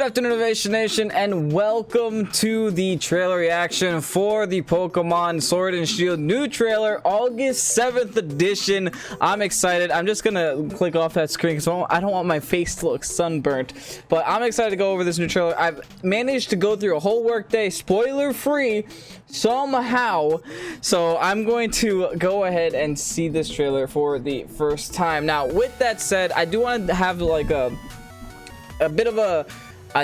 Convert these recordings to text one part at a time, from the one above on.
Good afternoon, Ovation Nation, and welcome to the trailer reaction for the Pokemon Sword and Shield new trailer, August 7th edition. I'm excited. I'm just gonna click off that screen because I don't want my face to look sunburnt, but I'm excited to go over this new trailer. I've managed to go through a whole workday spoiler free somehow, so I'm going to go ahead and see this trailer for the first time. Now, with that said, I do want to have like a bit of a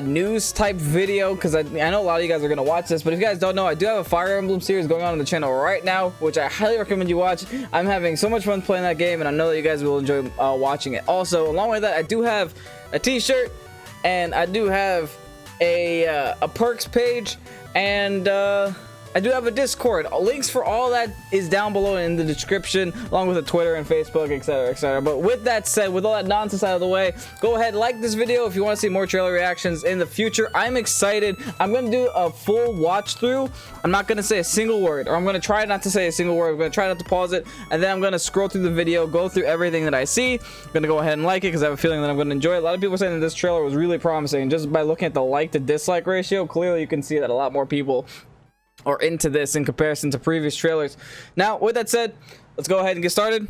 news type video because I know a lot of you guys are going to watch this, but if you guys don't know, I do have a Fire Emblem series going on the channel right now, which I highly recommend you watch. I'm having so much fun playing that game, and I know that you guys will enjoy watching it. Also, along with that, I do have a t-shirt, and I do have a perks page, and I do have a Discord. Links for all that is down below in the description, along with a Twitter and Facebook, etc, etc. But with that said, with all that nonsense out of the way, go ahead, like this video if you want to see more trailer reactions in the future. I'm excited. I'm going to do a full watch through. I'm not going to say a single word, or I'm going to try not to say a single word. I'm going to try not to pause it, and then I'm going to scroll through the video, go through everything that I see. I'm going to go ahead and like it because I have a feeling that I'm going to enjoy it. A lot of people are saying that this trailer was really promising. Just by looking at the like to dislike ratio, clearly you can see that a lot more people or into this in comparison to previous trailers. Now, with that said, let's go ahead and get started.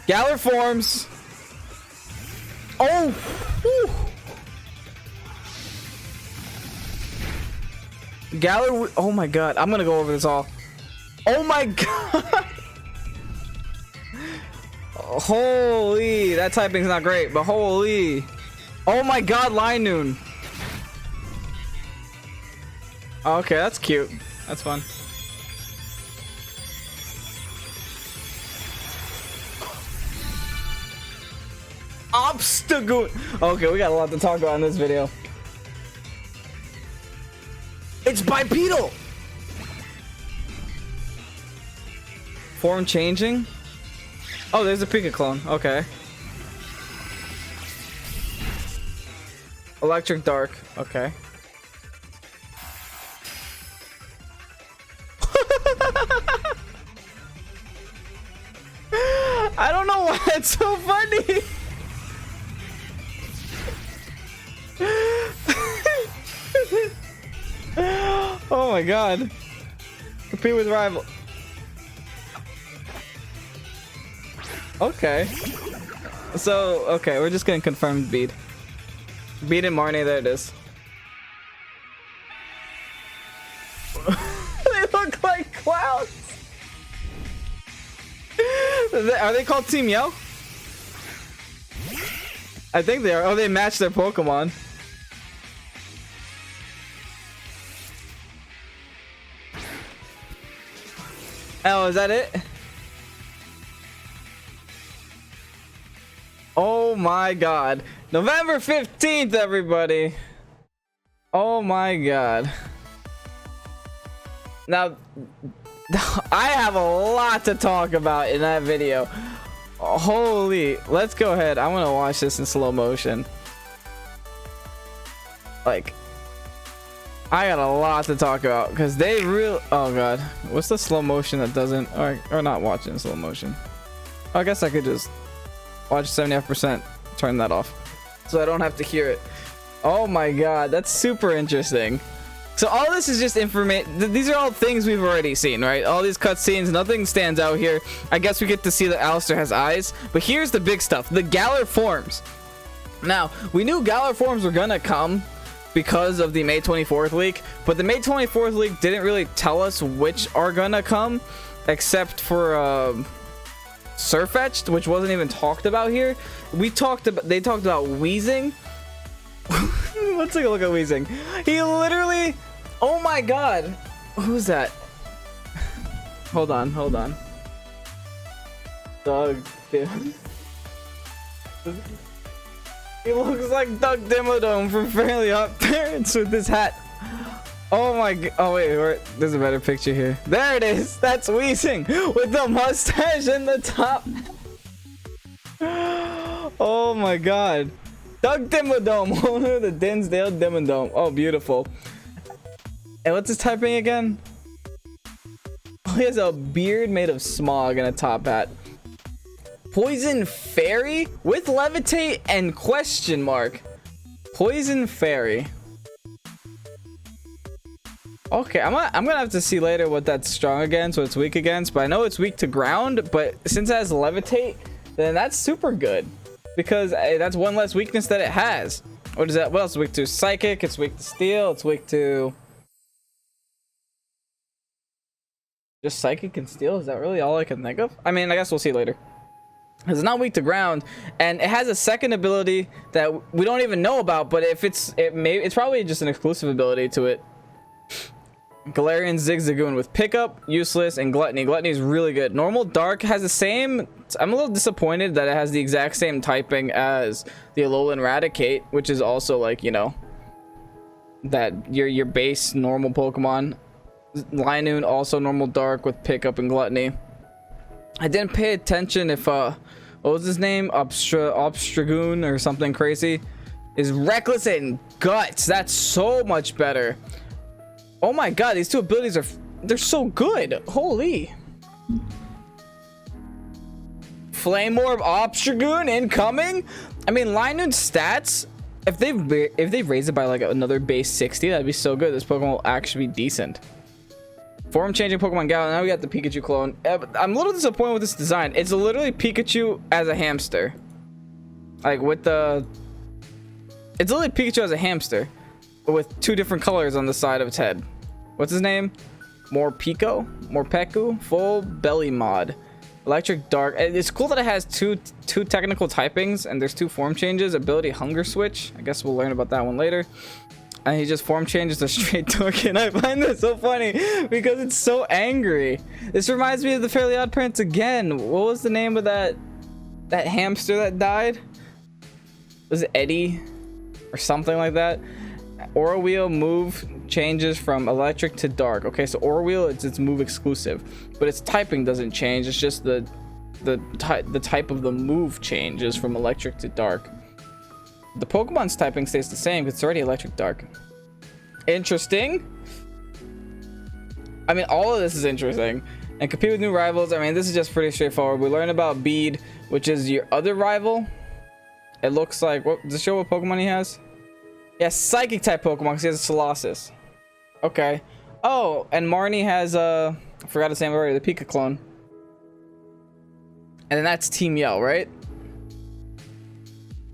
Galar forms. Oh, whew. Galar. Oh my god, I'm gonna go over this all. Oh my god. Holy, that typing's not great, but holy. Oh my god, Linoon. Okay, that's cute. That's fun. Obstagoon. Okay, we got a lot to talk about in this video. It's bipedal. Form changing. Oh, there's a Pika clone. Okay. Electric Dark. Okay. I don't know why it's so funny. Oh my god. Compete with rival. Okay. So, okay, we're just gonna confirm Beat. Beat and Marnie, there it is. They look like clowns. Are they called Team Yo? I think they are. Oh, they match their Pokemon. Oh, is that it? Oh my god. November 15th, everybody. Oh my god. Now, I have a lot to talk about in that video. Holy. Let's go ahead. I want to watch this in slow motion. Like, I got a lot to talk about because they really... Oh god. What's the slow motion that doesn't... Or not watching in slow motion? I guess I could just... watch 75%, turn that off so I don't have to hear it. Oh my god, that's super interesting. So all this is just information. These are all things we've already seen, right? All these cutscenes, nothing stands out here. I guess we get to see that Alistair has eyes, but here's the big stuff: the Galar forms. Now, we knew Galar forms were gonna come because of the May 24th leak, but the May 24th leak didn't really tell us which are gonna come, except for Surfetched, which wasn't even talked about here. They talked about Wheezing. Let's take a look at Wheezing. He literally, oh my god, who's that? Hold on. Doug, dude. He looks like Doug Dimmadome from Fairly Odd Parents with this hat. Oh my god. Oh wait, there's a better picture here. There it is. That's Wheezing with the mustache in the top. Oh my god. Doug Dimmadome, owner of the Dinsdale Dimmadome. Oh, beautiful. And what's his typing again? he has a beard made of smog and a top hat. Poison Fairy with levitate and question mark. Poison Fairy. Okay, I'm gonna have to see later what that's strong against, what it's weak against, but I know it's weak to ground, but since it has levitate, then that's super good because that's one less weakness that it has. What is that? What else is weak to? Psychic, it's weak to steel, it's weak to just psychic and steel. Is that really all I can think of? I mean, I guess we'll see later. It's not weak to ground, and it has a second ability that we don't even know about, but if it's probably just an exclusive ability to it. Galarian Zigzagoon with pickup, useless, and gluttony. Gluttony is really good. Normal dark has the same. I'm a little disappointed that it has the exact same typing as the Alolan Raticate, which is also like, you know, that your base normal Pokemon. Linoon also normal dark with pickup and gluttony. I didn't pay attention if what was his name, Obstragoon or something crazy, is reckless and guts. That's so much better. Oh my god, these two abilities they're so good. Holy. Flame Orb Obstragoon incoming. I mean, Linoon's stats, if they raise it by like another base 60, that'd be so good. This Pokemon will actually be decent. Form changing Pokemon Gala. Now we got the Pikachu clone. I'm a little disappointed with this design. It's literally Pikachu as a hamster. Like with the... It's literally Pikachu as a hamster, but with two different colors on the side of its head. What's his name? Morpeko? Full belly mod. Electric Dark. It's cool that it has two technical typings and there's two form changes. Ability Hunger Switch. I guess we'll learn about that one later. And he just form changes to straight token. I find this so funny because it's so angry. This reminds me of the Fairly Odd Parents again. What was the name of that hamster that died? Was it Eddie or something like that? Aura Wheel move changes from electric to dark. Okay, so Aura Wheel, it's move exclusive, but its typing doesn't change. It's just the type of the move changes from electric to dark. The Pokemon's typing stays the same because it's already electric dark. Interesting. I mean, all of this is interesting. And compete with new rivals. I mean, this is just pretty straightforward. We learn about Bede, which is your other rival. It looks like, what does it show what Pokemon he has? Yeah, psychic type Pokemon because he has a Colossus. Okay. Oh, and Marnie has I forgot his name already, the Pika clone. And then that's Team Yell, right?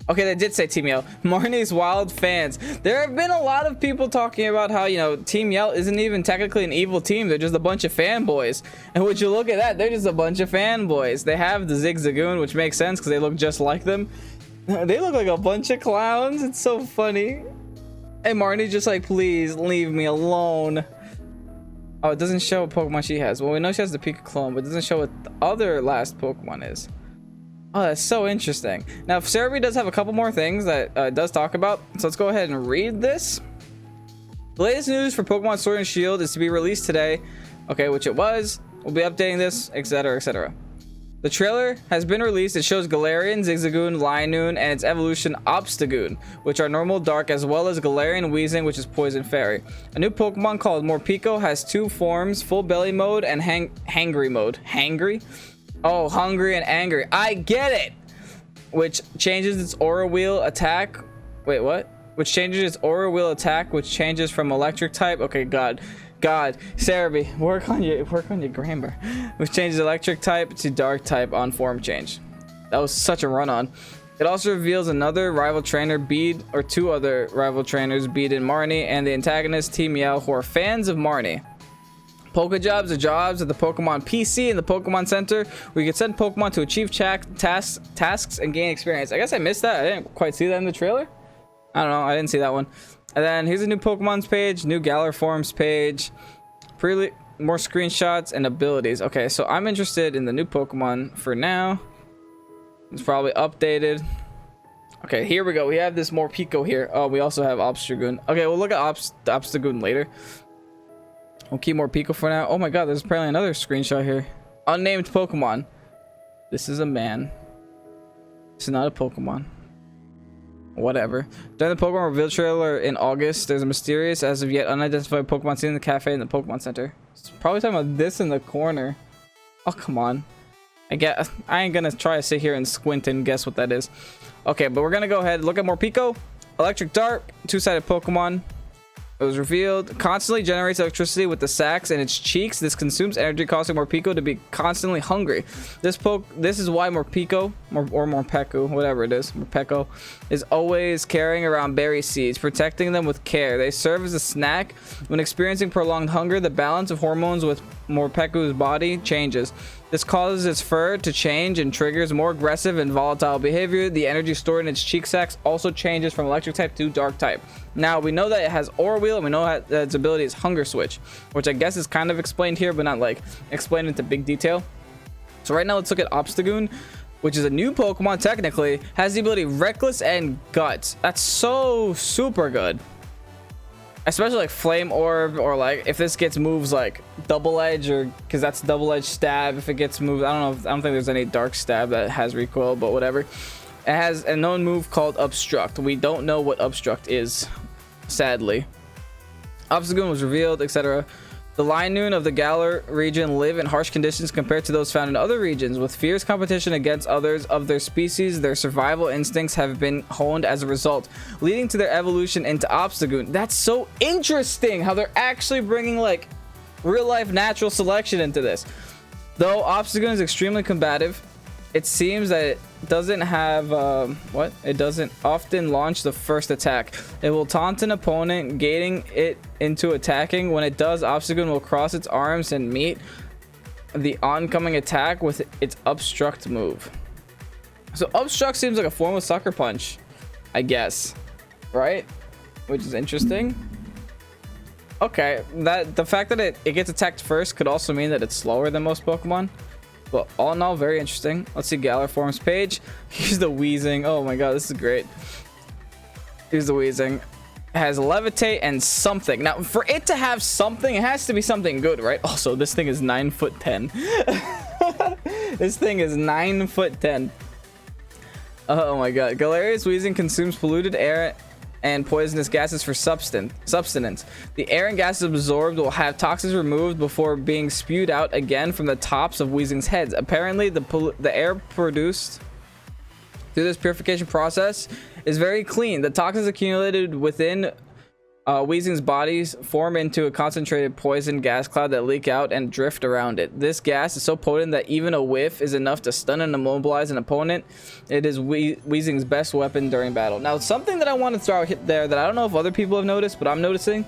Okay, they did say Team Yell. Marnie's wild fans. There have been a lot of people talking about how, you know, Team Yell isn't even technically an evil team. They're just a bunch of fanboys. And would you look at that? They're just a bunch of fanboys. They have the Zigzagoon, which makes sense because they look just like them. They look like a bunch of clowns. It's so funny. And Marnie's just like, please leave me alone. Oh, it doesn't show what Pokemon she has. Well, we know she has the Pika clone, but it doesn't show what the other last Pokemon is. Oh, that's so interesting. Now, Cerebi does have a couple more things that it does talk about. So let's go ahead and read this. The latest news for Pokemon Sword and Shield is to be released today. Okay, which it was. We'll be updating this, etc., etc. The trailer has been released. It shows Galarian, Zigzagoon, Linoon, and its evolution Obstagoon, which are normal dark, as well as Galarian Weezing, which is Poison Fairy. A new Pokemon called Morpeko has two forms, Full Belly mode and Hangry mode. Hangry? Oh, hungry and angry. I get it! Which changes its Aura Wheel attack. Wait, what? Which changes its Aura Wheel attack, which changes from electric type. Okay, God, Cerebi, work on your grammar. Which changes electric type to dark type on form change. That was such a run-on. It also reveals another rival trainer, Bede, or two other rival trainers, Bede and Marnie, and the antagonist Team Yell, who are fans of Marnie. Pokejobs are jobs at the Pokemon PC and the Pokemon Center, where you can send Pokemon to achieve tasks and gain experience. I guess I missed that. I didn't quite see that in the trailer. I don't know. I didn't see that one. And then here's a new Pokemon's page, new Galar Forms page, more screenshots and abilities. Okay, so I'm interested in the new Pokemon for now. It's probably updated. Okay, here we go. We have this Morpeko here. Oh, we also have Obstagoon. Okay, we'll look at Obstagoon later. We'll keep Morpeko for now. Oh my god, there's apparently another screenshot here. Unnamed Pokemon. This is a man. This is not a Pokemon. Whatever. During the Pokemon reveal trailer in August, there's a mysterious, as of yet unidentified Pokemon seen in the cafe in the Pokemon Center. It's probably talking about this in the corner. Oh, come on. I ain't gonna try to sit here and squint and guess what that is. Okay, but we're gonna go ahead and look at Morpeko. Electric Dark, two-sided Pokemon. It was revealed. Constantly generates electricity with the sacs in its cheeks. This consumes energy, causing Morpeko to be constantly hungry. This is why Morpeko, or Morpeko, whatever it is, Morpeko, is always carrying around berry seeds, protecting them with care. They serve as a snack. When experiencing prolonged hunger, the balance of hormones with Morpeko's body changes. This causes its fur to change and triggers more aggressive and volatile behavior. The energy stored in its cheek sacs also changes from electric type to dark type. Now, we know that it has Aura Wheel, and we know that its ability is Hunger Switch, which I guess is kind of explained here, but not like explained into big detail. So right now, let's look at Obstagoon, which is a new Pokemon technically, has the ability Reckless and Guts. That's so super good. Especially like Flame Orb, or like if this gets moves like Double Edge, or because that's Double Edge Stab. If it gets moved, I don't think there's any Dark Stab that has recoil, but whatever. It has a known move called Obstruct. We don't know what Obstruct is, sadly. Obstagoon was revealed, etc. The Linoon of the Galar region live in harsh conditions compared to those found in other regions. With fierce competition against others of their species, their survival instincts have been honed as a result, leading to their evolution into Obstagoon. That's so interesting how they're actually bringing like real life natural selection into this. Though Obstagoon is extremely combative, it seems that it doesn't have it doesn't often launch the first attack. It will taunt an opponent, gating it into attacking. When it does, Obstagoon will cross its arms and meet the oncoming attack with its Obstruct move. So Obstruct seems like a form of Sucker Punch, I guess, right? Which is interesting. Okay, that the fact that it gets attacked first could also mean that it's slower than most Pokemon. But all in all, very interesting. Let's see Galar Forms page. Here's the Weezing. Oh my god, this is great. Here's the Weezing. It has Levitate and something. Now, for it to have something, it has to be something good, right? Also, this thing is 9'10". This thing is 9'10". Oh my god. Galaria's Weezing consumes polluted air and poisonous gases for substance. The air and gases absorbed will have toxins removed before being spewed out again from the tops of Weezing's heads. Apparently, the air produced through this purification process is very clean. The toxins accumulated within Weezing's bodies form into a concentrated poison gas cloud that leak out and drift around it. This gas is so potent that even a whiff is enough to stun and immobilize an opponent. It is Weezing's best weapon during battle. Now, something that I want to throw out there that I don't know if other people have noticed, but I'm noticing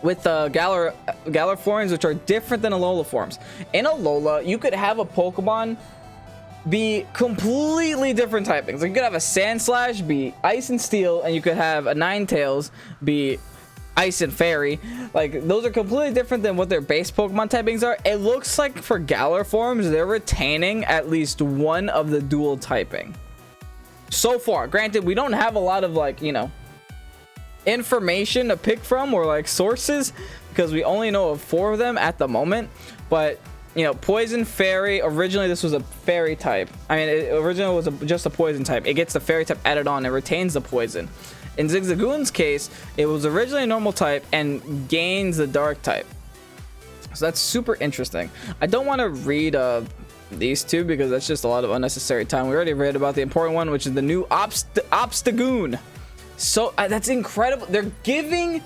with Galar forms, which are different than Alola forms. In Alola, you could have a Pokemon be completely different typings. Like you could have a Sandslash be Ice and Steel, and you could have a Ninetales be Ice and Fairy. Like those are completely different than what their base Pokemon typings are. It looks like for Galar forms, they're retaining at least one of the dual typing so far. Granted, we don't have a lot of like, you know, information to pick from or like sources because we only know of 4 of them at the moment, but you know, Poison Fairy, originally this was a Fairy type. I mean, it originally was just a Poison type. It gets the Fairy type added on and retains the Poison. In Zigzagoon's case, it was originally a normal type and gains the Dark type. So that's super interesting. I don't want to read these two because that's just a lot of unnecessary time. We already read about the important one, which is the new Obstagoon. So that's incredible. They're giving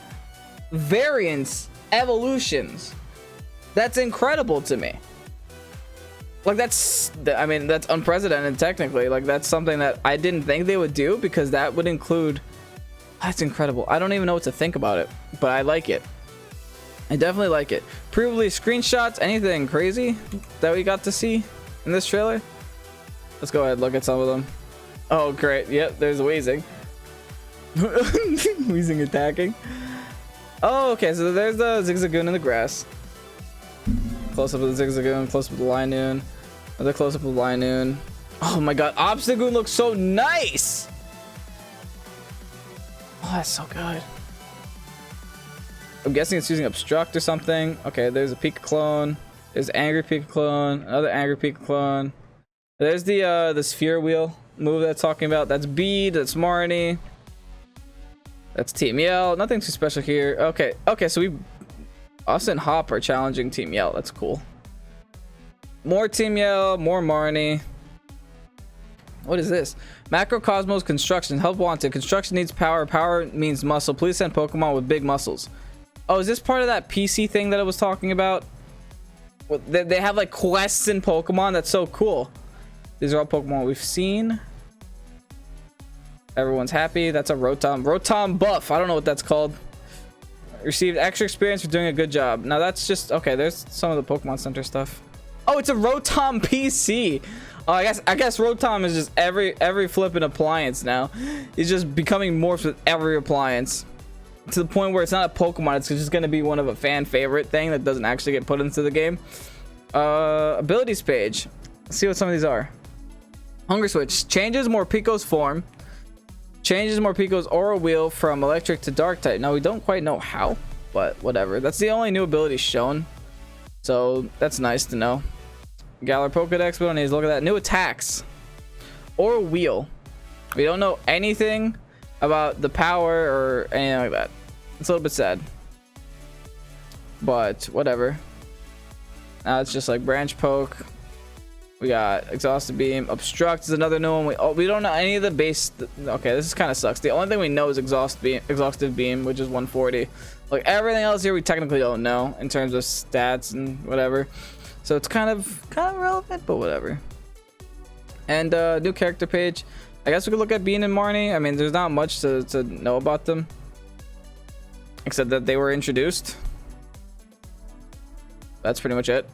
variants evolutions. That's incredible to me. Like I mean, that's unprecedented technically. Like that's something that I didn't think they would do because that would include, that's incredible. I don't even know what to think about it, but I like it. I definitely like it. Pre-release screenshots, anything crazy that we got to see in this trailer? Let's go ahead and look at some of them. Oh, great. Yep, there's Weezing. Weezing attacking. Oh, okay, so there's the Zigzagoon in the grass. Close up of the Zigzagoon, close up of the Linoon. Another close up of the Linoon. Oh my god, Obstagoon looks so nice! Oh, that's so good. I'm guessing it's using Obstruct or something. Okay, there's a Pika clone. There's Angry Pika clone. Another Angry Pika clone. There's the Sphere Wheel. move that's talking about. That's Bead, that's Marnie, that's Team Yell. Nothing too special here. Okay, so us and Hop are challenging Team Yell. That's cool. More Team Yell, more Marnie. What is this? Macrocosmos Construction. Help wanted. Construction needs power. Power means muscle. Please send Pokemon with big muscles. Oh, is this part of that PC thing that I was talking about? Well, they have like quests in Pokemon. That's so cool. These are all Pokemon we've seen. Everyone's happy. That's a Rotom buff. I don't know what that's called. Received extra experience for doing a good job. Now that's just okay. There's some of the Pokemon Center stuff. Oh, it's a Rotom PC. Oh, I guess Rotom is just every flipping appliance now. He's just becoming morphed with every appliance to the point where it's not a Pokemon. It's just going to be one of a fan favorite thing that doesn't actually get put into the game. Abilities page. Let's see what some of these are. Hunger Switch changes Morpico's form. Changes Morpico's aura wheel from electric to dark type. Now we don't quite know how, but whatever. That's the only new ability shown, so that's nice to know. Galar Pokedex, we don't need to look at that. New attacks. Aura wheel. We don't know anything about the power or anything like that. It's a little bit sad, but whatever. Now it's just like branch poke. We got exhausted beam. Obstruct is another new one. We don't know any of the base. Okay, this kind of sucks. The only thing we know is exhaustive beam, which is 140. Like everything else here we technically don't know in terms of stats and whatever, so it's kind of relevant, but whatever. And new character page. I guess we could look at Bean and Marnie. I mean, there's not much to know about them except that they were introduced. That's pretty much it.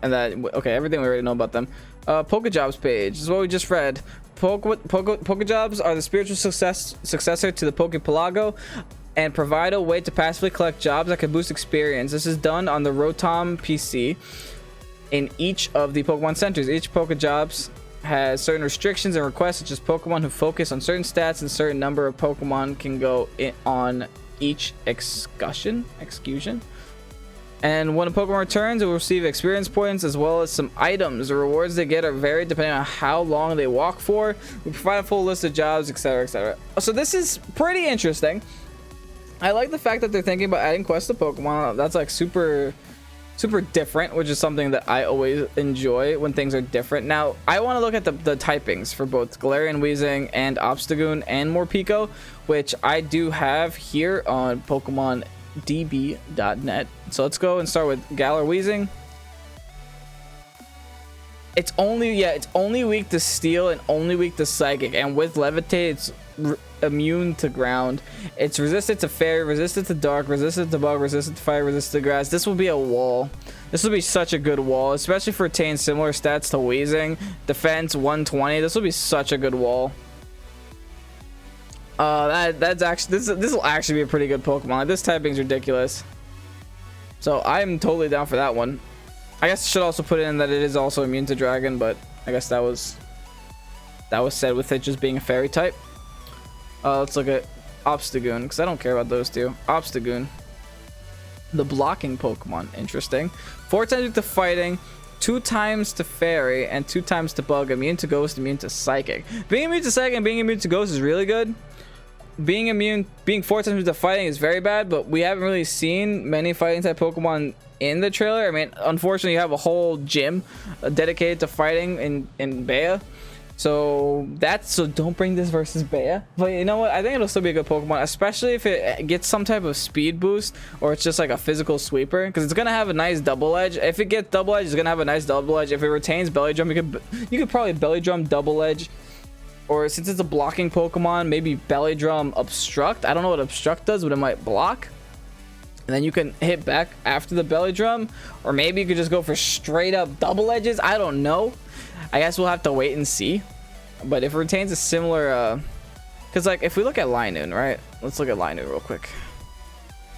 And that, okay, everything we already know about them. Pokejobs page. This is what we just read. Pokejobs are the spiritual successor to the Pokepelago and provide a way to passively collect jobs that can boost experience. This is done on the Rotom PC in each of the Pokemon centers. Each Pokejobs has certain restrictions and requests, such as Pokemon who focus on certain stats and certain number of Pokemon can go on each excursion. And when a Pokemon returns, it will receive experience points as well as some items. The rewards they get are varied depending on how long they walk for. We provide a full list of jobs, etc, etc. So this is pretty interesting. I like the fact that they're thinking about adding quests to Pokemon. That's like super different, which is something that I always enjoy when things are different. Now, I want to look at the typings for both Galarian Weezing and Obstagoon and Morpeko, which I do have here on PokemonDB.net. So let's go and start with Galar Weezing. It's only weak to Steel and only weak to Psychic, and with Levitate it's immune to ground. It's resistant to Fairy, resistant to Dark, resistant to Bug, resistant to Fire, resistant to Grass. This will be a wall. This will be such a good wall, especially for Tane, similar stats to Weezing. Defense 120. This will be such a good wall. That's actually this will actually be a pretty good Pokemon. Like, this typing's ridiculous, so I'm totally down for that one. I guess I should also put in that it is also immune to Dragon, but I guess that was said with it just being a Fairy type. Let's look at Obstagoon, because I don't care about those two. Obstagoon, the blocking Pokemon. Interesting. 4 times to Fighting, 2 times to Fairy, and 2 times to Bug. Immune to Ghost, immune to Psychic. Being immune to Psychic and being immune to Ghost is really good. Being 4 times to Fighting is very bad, but we haven't really seen many Fighting type Pokemon in the trailer. I mean, unfortunately, you have a whole gym dedicated to fighting in Bea. So don't bring this versus Bea. But you know what? I think it'll still be a good Pokemon, especially if it gets some type of speed boost or it's just like a physical sweeper, because it's gonna have a nice double edge. If it gets double edge, it's gonna have a nice double edge. If it retains Belly Drum, you could probably Belly Drum double edge, or since it's a blocking Pokemon, maybe Belly Drum Obstruct. I don't know what Obstruct does, but it might block. And then you can hit back after the Belly Drum, or maybe you could just go for straight up double edges. I don't know. I guess we'll have to wait and see. But if it retains a similar, because like if we look at Linoon, right? Let's look at Linoon real quick.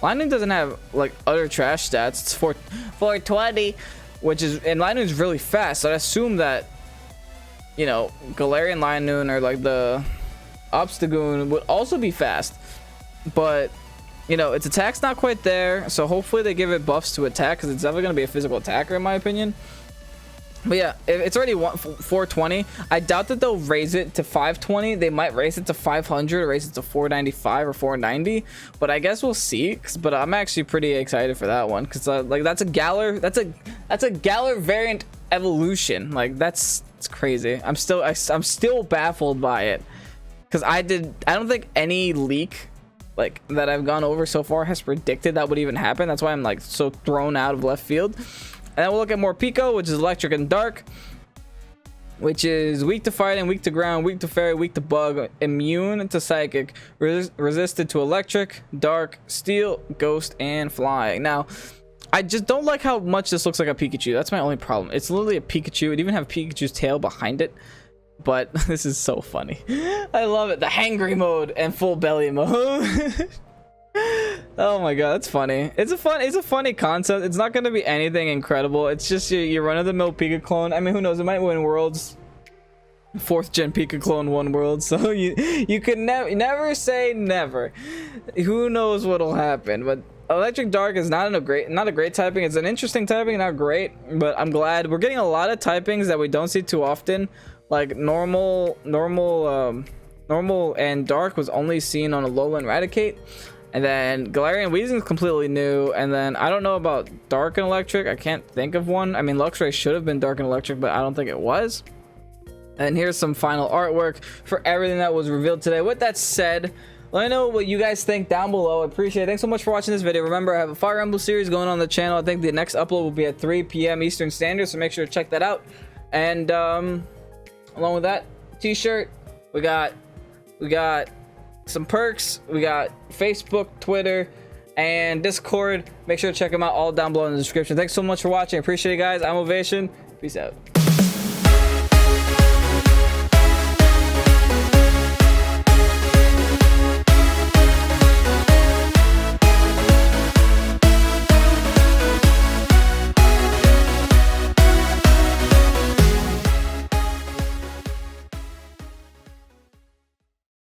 Linoon doesn't have like utter trash stats. It's 420, which is, and Linoon's really fast. So I assume that, you know, Galarian Linoon or like the Obstagoon would also be fast. But you know, its attack's not quite there, so hopefully they give it buffs to attack, because it's definitely going to be a physical attacker in my opinion. But yeah, it's already 420. I doubt that they'll raise it to 520. They might raise it to 500 or raise it to 495 or 490. But I guess we'll see. But I'm actually pretty excited for that one because like that's a Galar. That's a Galar variant evolution. Like it's crazy. I'm still baffled by it because I don't think any leak like that I've gone over so far has predicted that would even happen. That's why I'm like so thrown out of left field. And then we'll look at more Pico, which is electric and dark, which is weak to fighting, weak to ground, weak to fairy, weak to bug, immune to psychic, resisted to electric, dark, steel, ghost, and flying. Now, I just don't like how much this looks like a Pikachu. That's my only problem. It's literally a Pikachu. It even have Pikachu's tail behind it. But this is so funny. I love it. The hangry mode and full belly mode. Oh my god, that's funny. It's a funny concept. It's not gonna be anything incredible. It's just your run-of-the-mill Pika clone. I mean, who knows? It might win worlds. 4th gen Pika clone won worlds, so you can never say never. Who knows what'll happen? But electric dark is not a great typing. It's an interesting typing, not great. But I'm glad we're getting a lot of typings that we don't see too often. Like normal and dark was only seen on Alolan Raticate. And then Galarian Weezing is completely new. And then I don't know about Dark and Electric. I can't think of one. I mean, Luxray should have been Dark and Electric, but I don't think it was. And here's some final artwork for everything that was revealed today. With that said, let me know what you guys think down below. I appreciate it. Thanks so much for watching this video. Remember, I have a Fire Emblem series going on the channel. I think the next upload will be at 3 p.m. Eastern Standard, so make sure to check that out. And along with that, t-shirt, we got some perks. We got Facebook, Twitter, and Discord. Make sure to check them out all down below in the description. Thanks so much for watching. I appreciate it, guys. I'm Ovation. Peace out.